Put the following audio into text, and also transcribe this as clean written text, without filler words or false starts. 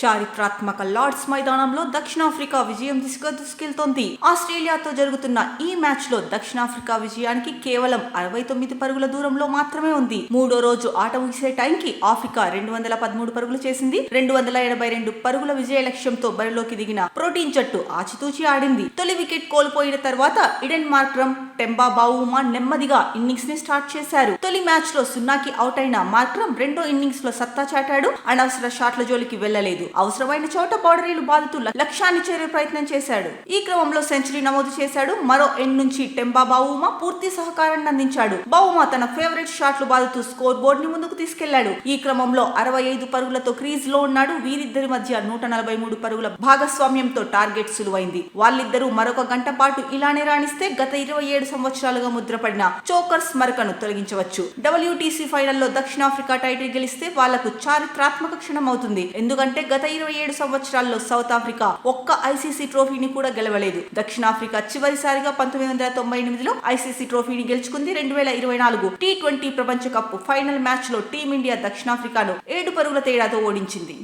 చారిత్రాత్మక లార్డ్స్ మైదానంలో దక్షిణాఫ్రికా విజయం దిశగా దూసుకెళ్తోంది. ఆస్ట్రేలియాతో జరుగుతున్న ఈ మ్యాచ్ లో దక్షిణాఫ్రికా విజయానికి కేవలం 69 పరుగుల దూరంలో మాత్రమే ఉంది. మూడో రోజు ఆట ముగిసే టైంకి ఆఫ్రికా 213 పరుగులు చేసింది. 282 పరుగుల విజయ లక్ష్యంతో బరిలోకి దిగిన ప్రోటీన్ జట్టు ఆచితూచి ఆడింది. తొలి వికెట్ కోల్పోయిన తర్వాత ఇడెన్ మార్క్రమ్, టెంబా బావుమా నెమ్మదిగా ఇన్నింగ్స్ ని స్టార్ట్ చేశారు. తొలి మ్యాచ్ లో 0కి అవుట్ అయిన మార్క్రమ్ రెండో ఇన్నింగ్స్ లో సత్తా చాటాడు. అనవసర షాట్ల జోలికి వెళ్లలేదు. అవసరమైన చోట బౌండరీలు బాదుతూ లక్ష్యాన్ని చేరే ప్రయత్నం చేశాడు. ఈ క్రమంలో సెంచరీ నమోదు చేశాడు. మరో ఎండ్ నుంచి టెంబా బావుమా పూర్తి సహకారాన్ని అందించాడు. బావుమా తన ఫేవరెట్ షాట్లు బాదుతూ స్కోర్ బోర్డ్ ని ముందుకు తీసుకెళ్లాడు. ఈ క్రమంలో 65 పరుగులతో క్రీజ్ లో ఉన్నాడు. వీరిద్దరి మధ్య 143 పరుగుల భాగస్వామ్యంతో టార్గెట్ సులువైంది. వాళ్ళిద్దరూ మరొక గంట పాటు ఇలానే రాణిస్తే గత 27 సంవత్సరాలుగా ముద్రపడిన చోకర్స్ మరకను తొలగించవచ్చు. WTC ఫైనల్లో దక్షిణాఫ్రికా టైటిల్ గెలిస్తే వాళ్లకు చారిత్రాత్మక క్షణం అవుతుంది. ఎందుకంటే గత 27 సంవత్సరాల్లో సౌత్ ఆఫ్రికా ఒక్క ICC ట్రోఫీని కూడా గెలవలేదు. దక్షిణాఫ్రికా చివరిసారిగా 1998లో ICC ట్రోఫీని గెలుచుకుంది. 2024 T20 ప్రపంచ కప్ ఫైనల్ మ్యాచ్ లో టీమిండియా దక్షిణాఫ్రికాను 7 పరుగుల తేడాతో ఓడించింది.